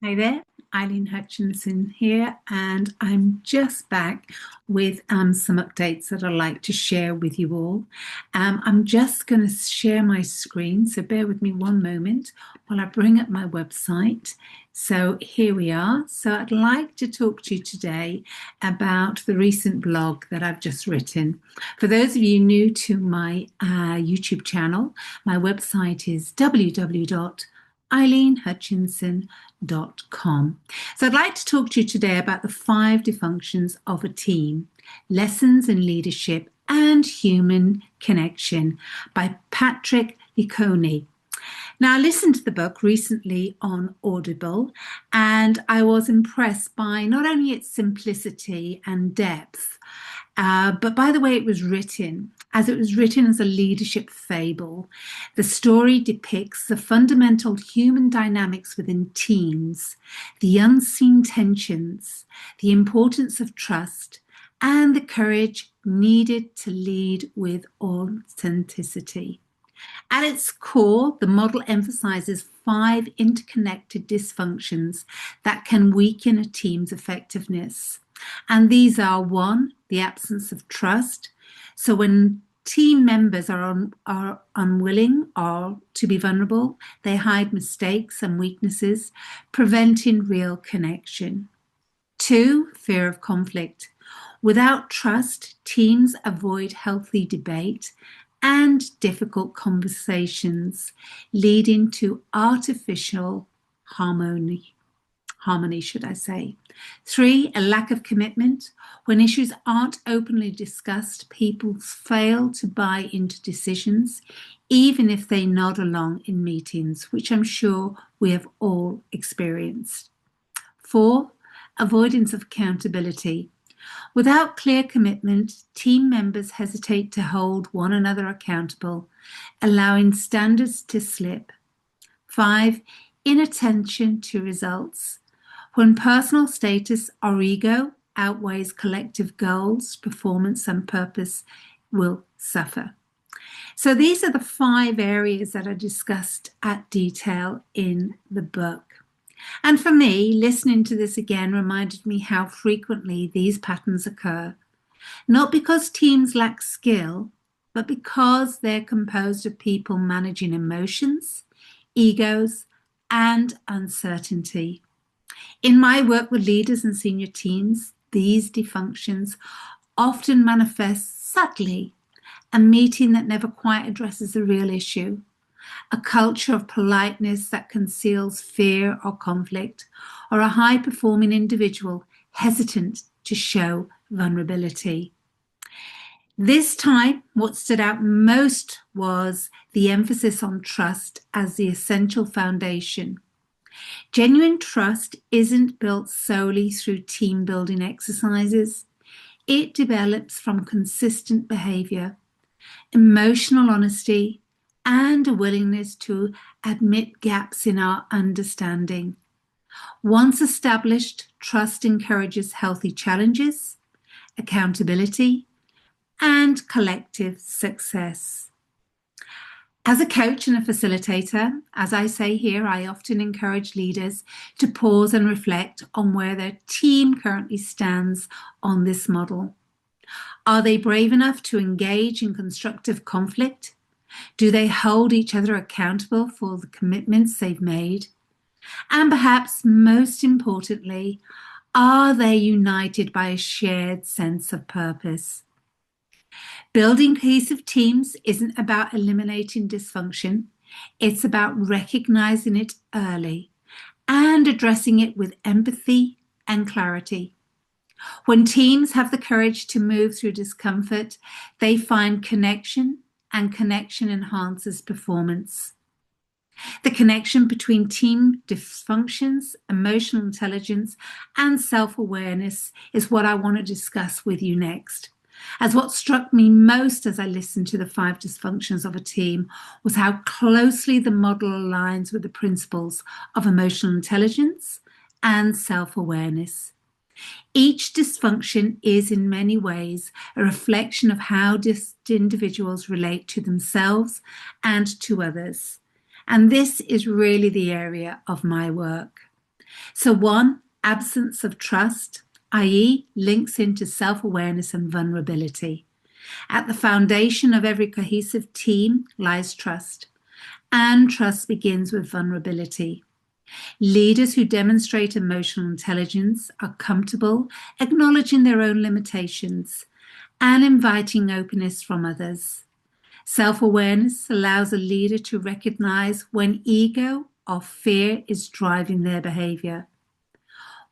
Hi there, Eileen Hutchinson here, and I'm just back with some updates that I'd like to share with you all. I'm just going to share my screen, so bear with me one moment while I bring up my website. So here we are. So I'd like to talk to you today about the recent blog that I've just written. For those of you new to my YouTube channel, my website is www.eileenhutchinson.com. So I'd like to talk to you today about the five dysfunctions of a team, lessons in leadership and human connection by Patrick Lencioni. Now, I listened to the book recently on Audible, and I was impressed by not only its simplicity and depth, but by the way it was written, as it was written as a leadership fable. The story depicts the fundamental human dynamics within teams, the unseen tensions, the importance of trust, and the courage needed to lead with authenticity. At its core, the model emphasizes five interconnected dysfunctions that can weaken a team's effectiveness. And these are one, the absence of trust. So when team members are unwilling or to be vulnerable, they hide mistakes and weaknesses, preventing real connection. Two, fear of conflict. Without trust, teams avoid healthy debate and difficult conversations, leading to artificial harmony, should I say. Three, a lack of commitment. When issues aren't openly discussed, people fail to buy into decisions, even if they nod along in meetings, which I'm sure we have all experienced. Four, avoidance of accountability. Without clear commitment, team members hesitate to hold one another accountable, allowing standards to slip. Five, inattention to results. When personal status or ego outweighs collective goals, performance and purpose will suffer. So these are the five areas that are discussed at detail in the book. And for me, listening to this again reminded me how frequently these patterns occur, not because teams lack skill, but because they're composed of people managing emotions, egos, and uncertainty. In my work with leaders and senior teams, these dysfunctions often manifest subtly, a meeting that never quite addresses the real issue, a culture of politeness that conceals fear or conflict, or a high-performing individual hesitant to show vulnerability. This time, what stood out most was the emphasis on trust as the essential foundation. Genuine trust isn't built solely through team-building exercises. It develops from consistent behavior, emotional honesty, and a willingness to admit gaps in our understanding. Once established, trust encourages healthy challenges, accountability, and collective success. As a coach and a facilitator, as I say here, I often encourage leaders to pause and reflect on where their team currently stands on this model. Are they brave enough to engage in constructive conflict? Do they hold each other accountable for the commitments they've made? And perhaps most importantly, are they united by a shared sense of purpose? Building cohesive teams isn't about eliminating dysfunction. It's about recognizing it early and addressing it with empathy and clarity. When teams have the courage to move through discomfort, they find connection, and connection enhances performance. The connection between team dysfunctions, emotional intelligence, and self-awareness is what I want to discuss with you next. As what struck me most as I listened to the five dysfunctions of a team was how closely the model aligns with the principles of emotional intelligence and self-awareness. Each dysfunction is in many ways a reflection of how individuals relate to themselves and to others. And this is really the area of my work. So one, absence of trust, i.e. links into self-awareness and vulnerability. At the foundation of every cohesive team lies trust, and trust begins with vulnerability. Leaders who demonstrate emotional intelligence are comfortable acknowledging their own limitations and inviting openness from others. Self-awareness allows a leader to recognize when ego or fear is driving their behavior.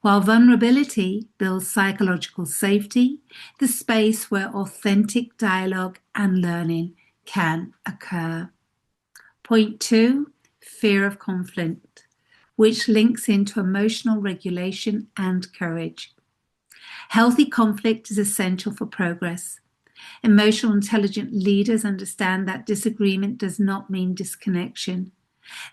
While vulnerability builds psychological safety, the space where authentic dialogue and learning can occur. Point 2, fear of conflict, which links into emotional regulation and courage. Healthy conflict is essential for progress. Emotional intelligent leaders understand that disagreement does not mean disconnection.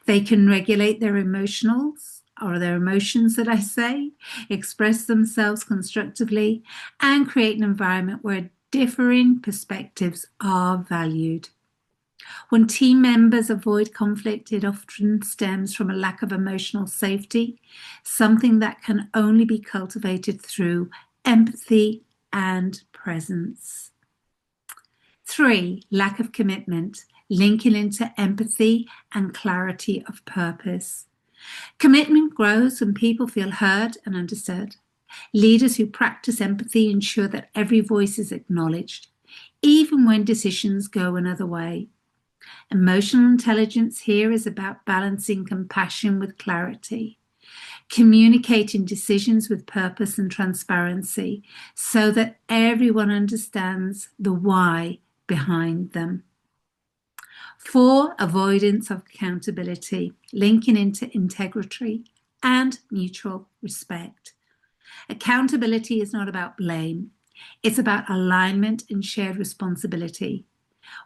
They can regulate their emotions, or their emotions that I say, express themselves constructively, and create an environment where differing perspectives are valued. When team members avoid conflict, it often stems from a lack of emotional safety, something that can only be cultivated through empathy and presence. 3, lack of commitment, linking into empathy and clarity of purpose. Commitment grows when people feel heard and understood. Leaders who practice empathy ensure that every voice is acknowledged, even when decisions go another way. Emotional intelligence here is about balancing compassion with clarity, communicating decisions with purpose and transparency so that everyone understands the why behind them. 4, avoidance of accountability, linking into integrity and mutual respect. Accountability is not about blame. It's about alignment and shared responsibility.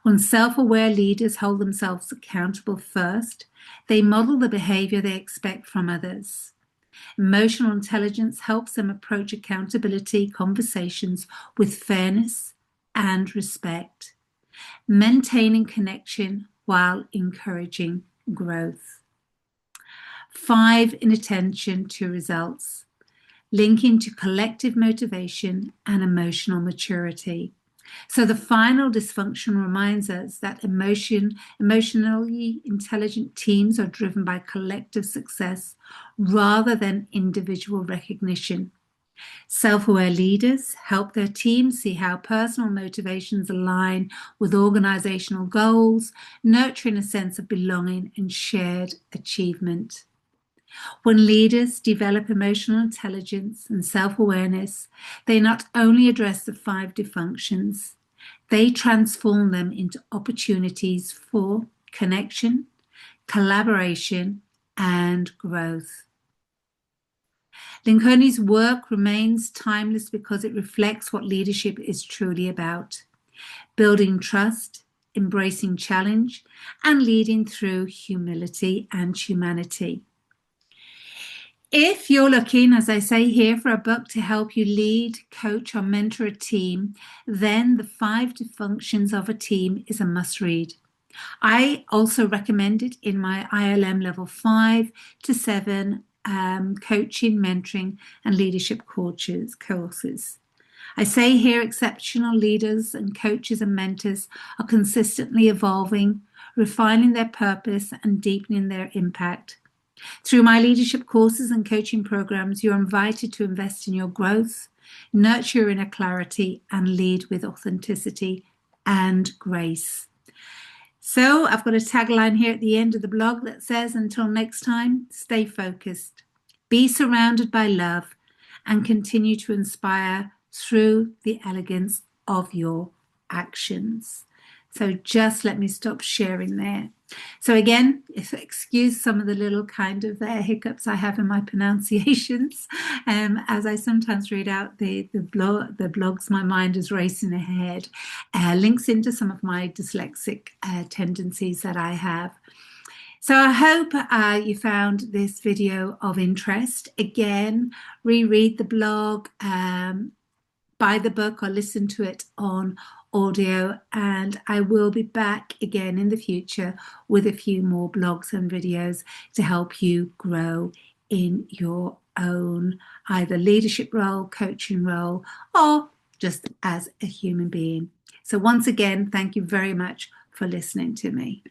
When self-aware leaders hold themselves accountable first, they model the behavior they expect from others. Emotional intelligence helps them approach accountability conversations with fairness and respect, maintaining connection while encouraging growth. 5, inattention to results, linking to collective motivation and emotional maturity. So the final dysfunction reminds us that emotionally intelligent teams are driven by collective success rather than individual recognition. Self-aware leaders help their teams see how personal motivations align with organizational goals, nurturing a sense of belonging and shared achievement. When leaders develop emotional intelligence and self-awareness, they not only address the 5 dysfunctions, they transform them into opportunities for connection, collaboration, and growth. Lencioni's work remains timeless because it reflects what leadership is truly about: building trust, embracing challenge, and leading through humility and humanity. If you're looking, as I say here, for a book to help you lead, coach, or mentor a team, then The 5 Dysfunctions of a Team is a must-read. I also recommend it in my ILM level 5 to 7 coaching, mentoring, and leadership courses. I say here exceptional leaders and coaches and mentors are consistently evolving, refining their purpose, and deepening their impact. Through my leadership courses and coaching programs, you're invited to invest in your growth, nurture your inner clarity, and lead with authenticity and grace. So I've got a tagline here at the end of the blog that says, until next time, stay focused, be surrounded by love, and continue to inspire through the elegance of your actions. So just let me stop sharing there. So again, excuse some of the little kind of hiccups I have in my pronunciations. As I sometimes read out the blogs, my mind is racing ahead. Links into some of my dyslexic tendencies that I have. So I hope you found this video of interest. Again, reread the blog, buy the book or listen to it on audio, and I will be back again in the future with a few more blogs and videos to help you grow in your own either leadership role, coaching role, or just as a human being. So once again, thank you very much for listening to me.